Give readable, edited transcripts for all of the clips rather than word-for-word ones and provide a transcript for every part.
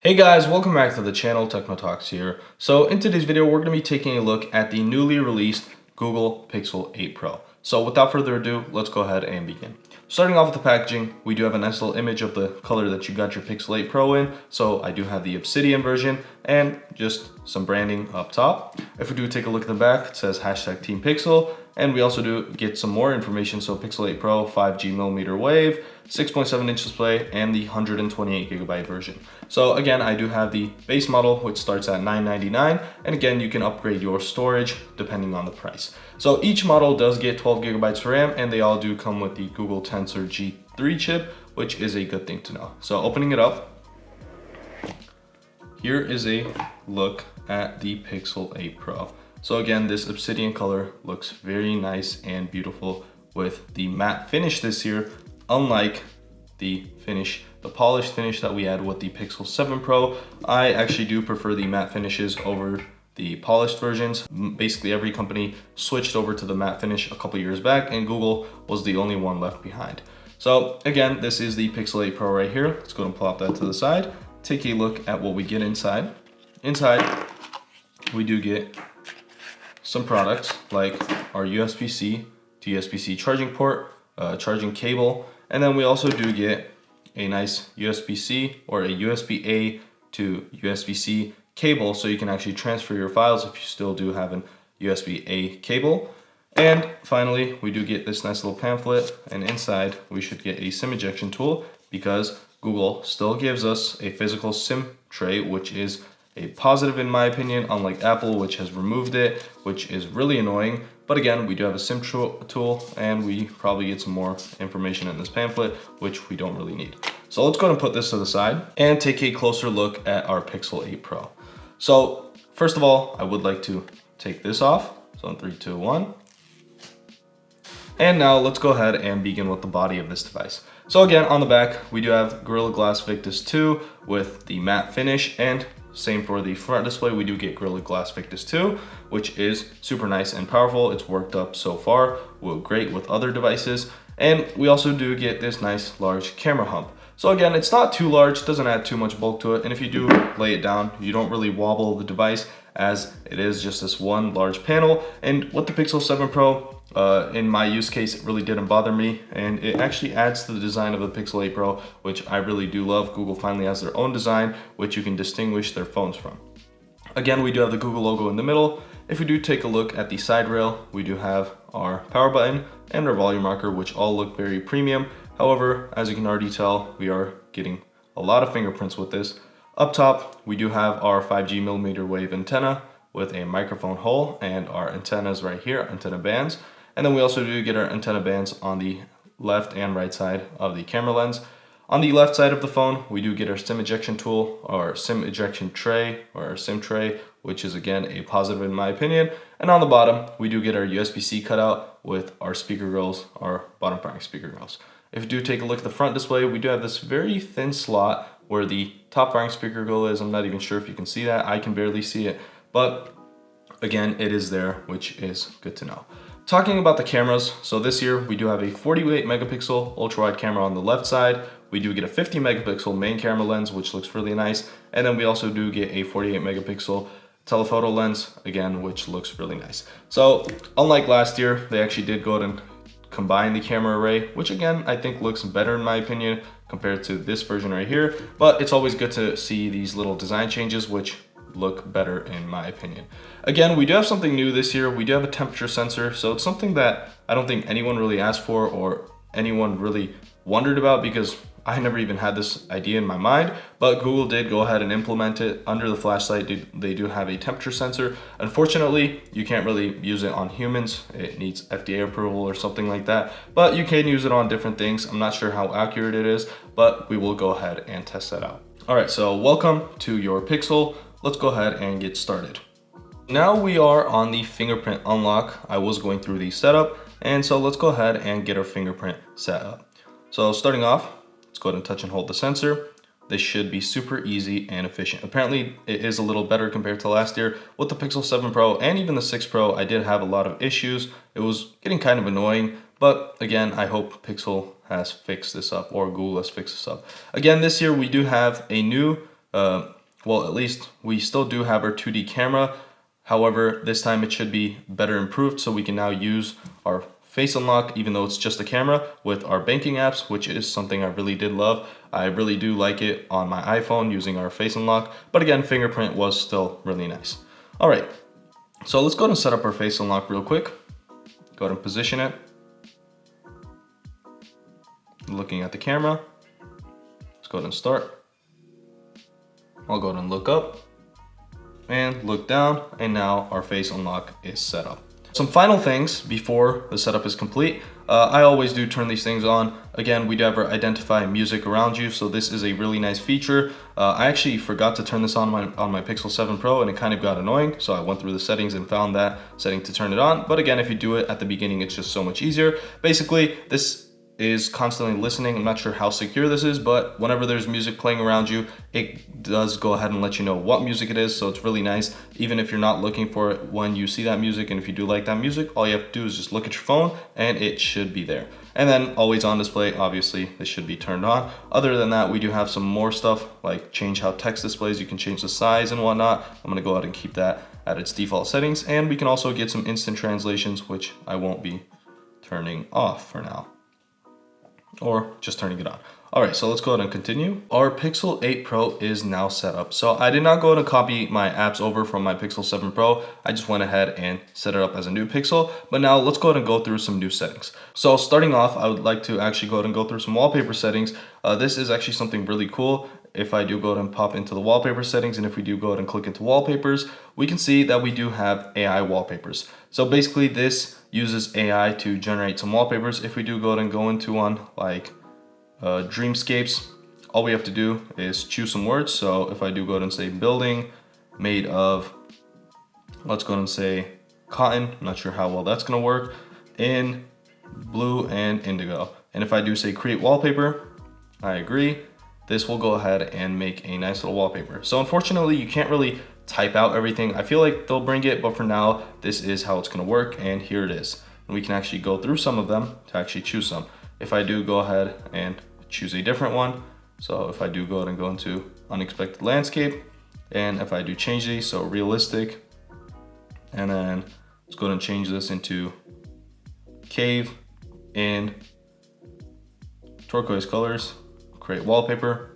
Hey guys, welcome back to the channel. Techno Talks here. So in today's video, we're going to be taking a look at the newly released Google Pixel 8 Pro. So without further ado, let's go ahead and begin. Starting off with the packaging, we do have a nice little image of the color that you got your Pixel 8 Pro in. So I do have the Obsidian version and just some branding up top. If we do take a look at the back, it says hashtag Team Pixel. And we also do get some more information. So Pixel 8 Pro, 5G millimeter wave, 6.7-inch display, and the 128GB version. So again, I do have the base model, which starts at $999, and again, you can upgrade your storage depending on the price. So each model does get 12GB RAM, and they all do come with the Google Tensor G3 chip, which is a good thing to know. So opening it up, here is a look at the Pixel 8 Pro. So again, this obsidian color looks very nice and beautiful with the matte finish this year, unlike the polished finish that we had with the Pixel 7 Pro. I actually do prefer the matte finishes over the polished versions. Basically every company switched over to the matte finish a couple years back, and Google was the only one left behind. So again, this is the Pixel 8 Pro right here. Let's go and plop that to the side. Take a look at what we get inside. Inside, we do get some products like our USB-C to USB-C charging port, charging cable, and then we also do get a nice USB-C or a USB-A to USB-C cable, so you can actually transfer your files if you still do have an USB-A cable. And finally, we do get this nice little pamphlet, and inside we should get a SIM ejection tool, because Google still gives us a physical SIM tray, which is a positive in my opinion, unlike Apple, which has removed it, which is really annoying. But again, we do have a SIM tool, and we probably get some more information in this pamphlet, which we don't really need. So let's go ahead and put this to the side and take a closer look at our Pixel 8 Pro. So first of all, I would like to take this off. So in 3, 2, 1. And now let's go ahead and begin with the body of this device. So again, on the back, we do have Gorilla Glass Victus 2 with the matte finish, and same for the front display, we do get Gorilla Glass Victus 2, which is super nice and powerful. It's worked up so far, great with other devices. And we also do get this nice large camera hump. So again, it's not too large, doesn't add too much bulk to it. And if you do lay it down, you don't really wobble the device, as it is just this one large panel. And with the Pixel 7 Pro, in my use case, it really didn't bother me, and it actually adds to the design of the Pixel 8 Pro, which I really do love. Google finally has their own design, which you can distinguish their phones from. Again, we do have the Google logo in the middle. If we do take a look at the side rail, we do have our power button and our volume rocker, which all look very premium. However, as you can already tell, we are getting a lot of fingerprints with this. Up top, we do have our 5G millimeter wave antenna with a microphone hole, and our antennas right here, antenna bands. And then we also do get our antenna bands on the left and right side of the camera lens. On the left side of the phone, we do get our SIM ejection tool, or SIM ejection tray, or our SIM tray, which is again a positive in my opinion. And on the bottom, we do get our USB-C cutout with our speaker grills, our bottom firing speaker grills. If you do take a look at the front display, we do have this very thin slot where the top firing speaker grill is. I'm not even sure if you can see that. I can barely see it, but again, it is there, which is good to know. Talking about the cameras, so this year we do have a 48 megapixel ultra wide camera on the left side. We do get a 50 megapixel main camera lens, which looks really nice. And then we also do get a 48 megapixel telephoto lens, again, which looks really nice. So unlike last year, they actually did go ahead and combine the camera array, which again, I think looks better in my opinion compared to this version right here. But it's always good to see these little design changes, which look better in my opinion. Again, we do have something new this year. We do have a temperature sensor, so it's something that I don't think anyone really asked for or anyone really wondered about, because I never even had this idea in my mind, but Google did go ahead and implement it. Under the flashlight, they do have a temperature sensor. Unfortunately, you can't really use it on humans. It needs FDA approval or something like that, but you can use it on different things. I'm not sure how accurate it is, but we will go ahead and test that out. All right, so welcome to your Pixel. Let's go ahead and get started. Now we are on the fingerprint unlock. I was going through the setup, and so let's go ahead and get our fingerprint set up. So starting off, let's go ahead and touch and hold the sensor. This should be super easy and efficient. Apparently it is a little better compared to last year. With the Pixel 7 Pro and even the 6 Pro, I did have a lot of issues. It was getting kind of annoying, but again, I hope Pixel has fixed this up, or Google has fixed this up. Again, this year we do have a new well, at least we still do have our 2D camera. However, this time it should be better improved, so we can now use our face unlock, even though it's just a camera, with our banking apps, which is something I really did love. I really do like it on my iPhone using our face unlock, but again, fingerprint was still really nice. All right, so let's go ahead and set up our face unlock real quick. Go ahead and position it. Looking at the camera. Let's go ahead and start. I'll go ahead and look up and look down, and now our face unlock is set up. Some final things before the setup is complete. I always do turn these things on. Again, we never identify music around you, so this is a really nice feature. I actually forgot to turn this on my Pixel 7 Pro, and it kind of got annoying, so I went through the settings and found that setting to turn it on. But again, if you do it at the beginning, it's just so much easier. Basically, this is constantly listening. I'm not sure how secure this is, but whenever there's music playing around you, it does go ahead and let you know what music it is, so it's really nice. Even if you're not looking for it when you see that music, and if you do like that music, all you have to do is just look at your phone and it should be there. And then always on display, obviously this should be turned on. Other than that, we do have some more stuff like change how text displays. You can change the size and whatnot. I'm gonna go ahead and keep that at its default settings, and we can also get some instant translations, which I won't be turning off for now, or just turning it on. All right, so let's go ahead and continue. Our Pixel 8 Pro is now set up. So I did not go ahead and copy my apps over from my Pixel 7 Pro. I just went ahead and set it up as a new Pixel. But now let's go ahead and go through some new settings. So starting off, I would like to actually go ahead and go through some wallpaper settings. This is actually something really cool. If I do go ahead and pop into the wallpaper settings, and if we do go ahead and click into wallpapers, we can see that we do have AI wallpapers. So basically this uses AI to generate some wallpapers. If we do go ahead and go into one like dreamscapes, all we have to do is choose some words. So if I do go ahead and say building made of, let's go ahead and say cotton, I'm not sure how well that's gonna work, in blue and indigo. And if I do say create wallpaper, I agree, this will go ahead and make a nice little wallpaper. So unfortunately, you can't really type out everything. I feel like they'll bring it, but for now, this is how it's gonna work, and here it is. And we can actually go through some of them to actually choose some. If I do go ahead and choose a different one, so if I do go ahead and go into unexpected landscape, and if I do change these, so realistic, and then let's go ahead and change this into cave in turquoise colors, create wallpaper,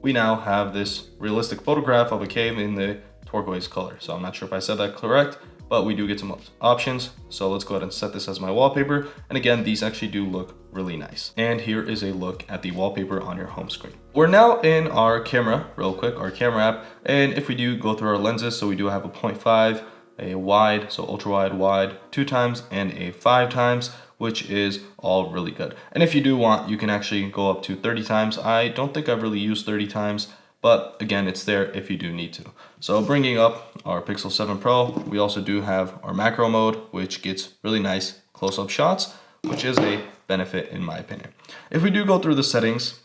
we now have this realistic photograph of a cave in the turquoise color. So I'm not sure if I said that correct, but we do get some options. So let's go ahead and set this as my wallpaper. And again, these actually do look really nice. And here is a look at the wallpaper on your home screen. We're now in our camera, real quick, our camera app. And if we do go through our lenses, so we do have a 0.5, a wide, so ultra wide 2 times, and a 5 times, which is all really good. And if you do want, you can actually go up to 30 times. I don't think I've really used 30 times, but again, it's there if you do need to. So bringing up our Pixel 7 Pro, we also do have our macro mode, which gets really nice close-up shots, which is a benefit in my opinion. If we do go through the settings,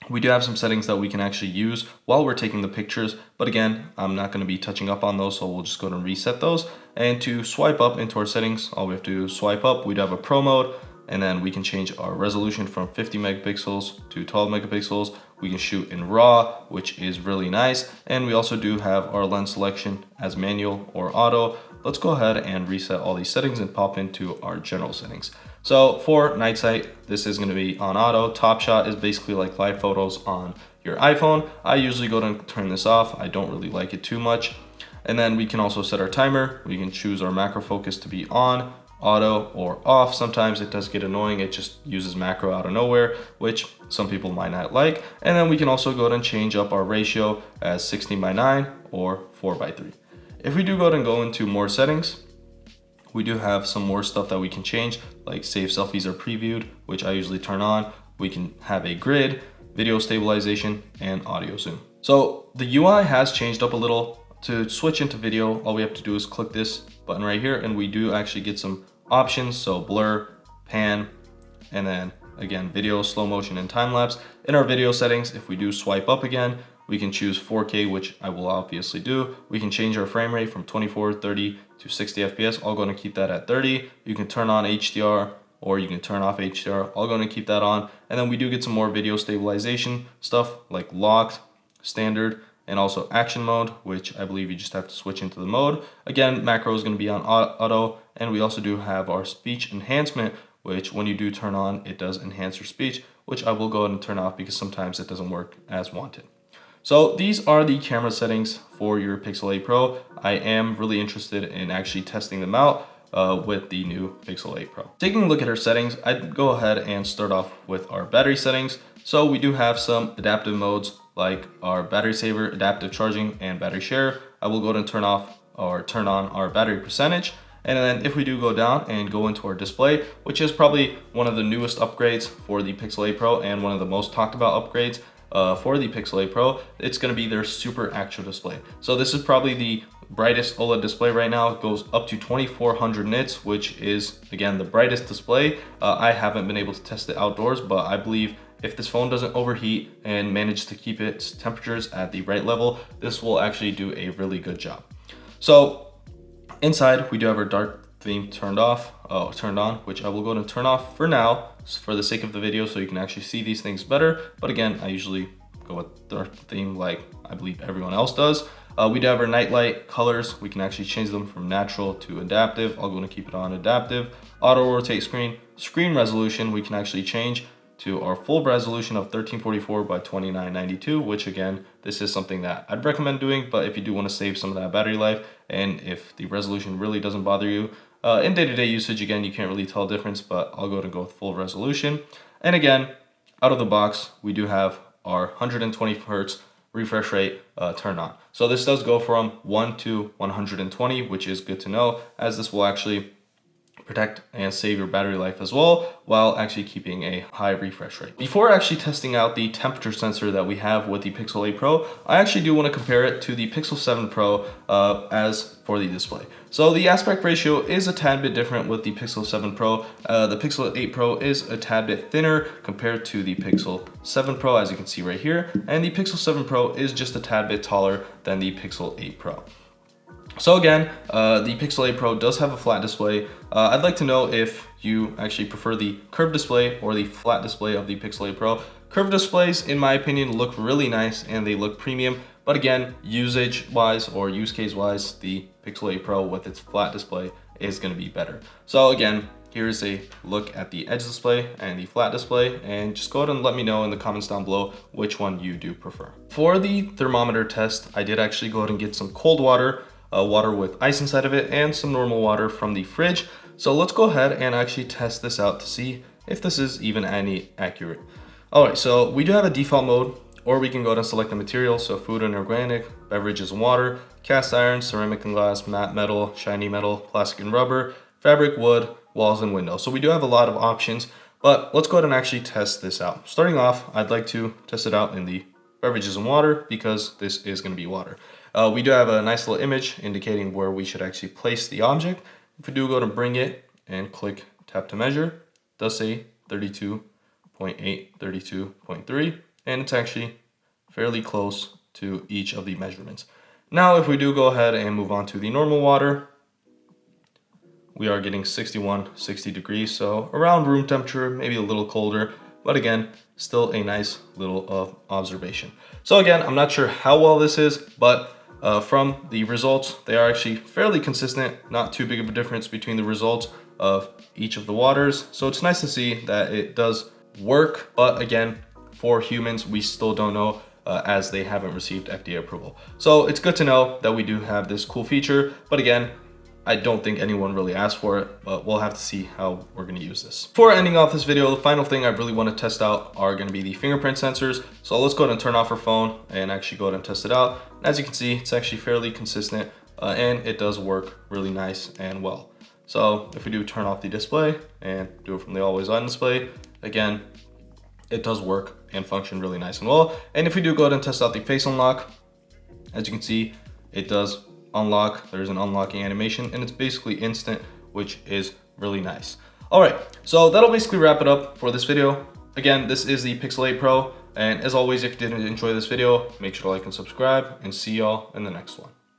we do have some settings that we can actually use while we're taking the pictures, but again, I'm not going to be touching up on those, so we'll just go ahead and reset those. And to swipe up into our settings, all we have to do is swipe up. We'd have a pro mode, and then we can change our resolution from 50 megapixels to 12 megapixels. We can shoot in RAW, which is really nice. And we also do have our lens selection as manual or auto. Let's go ahead and reset all these settings and pop into our general settings. So for night sight, this is gonna be on auto. Top shot is basically like live photos on your iPhone. I usually go and turn this off. I don't really like it too much. And then we can also set our timer. We can choose our macro focus to be on, auto, or off. Sometimes it does get annoying. It just uses macro out of nowhere, which some people might not like. And then we can also go ahead and change up our ratio as 16:9 or 4:3. If we do go ahead and go into more settings, we do have some more stuff that we can change, like save selfies are previewed, which I usually turn on. We can have a grid, video stabilization, and audio zoom. So the UI has changed up a little. To switch into video, all we have to do is click this button right here, and we do actually get some options. So blur, pan, and then again, video, slow motion, and time lapse. In our video settings, if we do swipe up again, we can choose 4K, which I will obviously do. We can change our frame rate from 24, 30 to 60 FPS. I'll go and keep that at 30. You can turn on HDR or you can turn off HDR. I'll go and keep that on. And then we do get some more video stabilization stuff like locked, standard, and also action mode, which I believe you just have to switch into the mode. Again, macro is going to be on auto, and we also do have our speech enhancement, which when you do turn on, it does enhance your speech, which I will go ahead and turn off because sometimes it doesn't work as wanted. So these are the camera settings for your Pixel 8 Pro. I am really interested in actually testing them out with the new Pixel 8 Pro. Taking a look at our settings, I'd go ahead and start off with our battery settings. So we do have some adaptive modes like our battery saver, adaptive charging, and battery share. I will go ahead and turn off or turn on our battery percentage. And then if we do go down and go into our display, which is probably one of the newest upgrades for the Pixel 8 Pro and one of the most talked about upgrades for the Pixel 8 Pro, it's going to be their super actual display. So this is probably the brightest OLED display right now. It goes up to 2400 nits, which is again the brightest display. I haven't been able to test it outdoors, but I believe if this phone doesn't overheat and manage to keep its temperatures at the right level, this will actually do a really good job. So inside, we do have our dark theme turned on, which I will go ahead and turn off for now for the sake of the video so you can actually see these things better. But again, I usually go with dark theme like I believe everyone else does. We do have our night light colors. We can actually change them from natural to adaptive. I'll go ahead and keep it on adaptive. Auto rotate screen resolution, we can actually change to our full resolution of 1344 by 2992, which again, this is something that I'd recommend doing, but if you do want to save some of that battery life, and if the resolution really doesn't bother you, in day-to-day usage, again, you can't really tell a difference, but I'll go ahead and go with full resolution. And again, out of the box, we do have our 120 Hertz refresh rate turned on. So this does go from 1 to 120, which is good to know, as this will actually protect and save your battery life as well, while actually keeping a high refresh rate. Before actually testing out the temperature sensor that we have with the Pixel 8 Pro, I actually do want to compare it to the Pixel 7 Pro as for the display. So the aspect ratio is a tad bit different with the Pixel 7 Pro. The Pixel 8 Pro is a tad bit thinner compared to the Pixel 7 Pro, as you can see right here, and the Pixel 7 Pro is just a tad bit taller than the Pixel 8 Pro. So again, the Pixel 8 Pro does have a flat display. I'd like to know if you actually prefer the curved display or the flat display of the Pixel 8 Pro. Curved displays, in my opinion, look really nice and they look premium. But again, usage-wise or use case-wise, the Pixel 8 Pro with its flat display is going to be better. So again, here's a look at the edge display and the flat display, and just go ahead and let me know in the comments down below which one you do prefer. For the thermometer test, I did actually go ahead and get some cold water, water with ice inside of it, and some normal water from the fridge. So let's go ahead and actually test this out to see if this is even any accurate. All right, so we do have a default mode, or we can go ahead and select the material. So food and organic, beverages and water, cast iron, ceramic and glass, matte metal, shiny metal, plastic and rubber, fabric, wood, walls and windows. So we do have a lot of options, but let's go ahead and actually test this out. Starting off, I'd like to test it out in the beverages and water because this is going to be water. We do have a nice little image indicating where we should actually place the object. If we do go to bring it and click tap to measure, it does say 32.8, 32.3, and it's actually fairly close to each of the measurements. Now, if we do go ahead and move on to the normal water, we are getting 60 degrees, so around room temperature, maybe a little colder, but again, still a nice little observation. So again, I'm not sure how well this is, but from the results, they are actually fairly consistent, not too big of a difference between the results of each of the waters. So it's nice to see that it does work, but again, for humans, we still don't know as they haven't received FDA approval. So it's good to know that we do have this cool feature, but again, I don't think anyone really asked for it, but we'll have to see how we're going to use this. Before ending off this video, the final thing I really want to test out are going to be the fingerprint sensors. So let's go ahead and turn off our phone and actually go ahead and test it out. As you can see, it's actually fairly consistent and it does work really nice and well. So if we do turn off the display and do it from the always on display, again, it does work and function really nice and well. And if we do go ahead and test out the face unlock, as you can see, it does unlock. There's an unlocking animation and it's basically instant, which is really nice. All right, so that'll basically wrap it up for this video. Again, this is the Pixel 8 Pro, and as always, if you did enjoy this video, make sure to like and subscribe, and see y'all in the next one.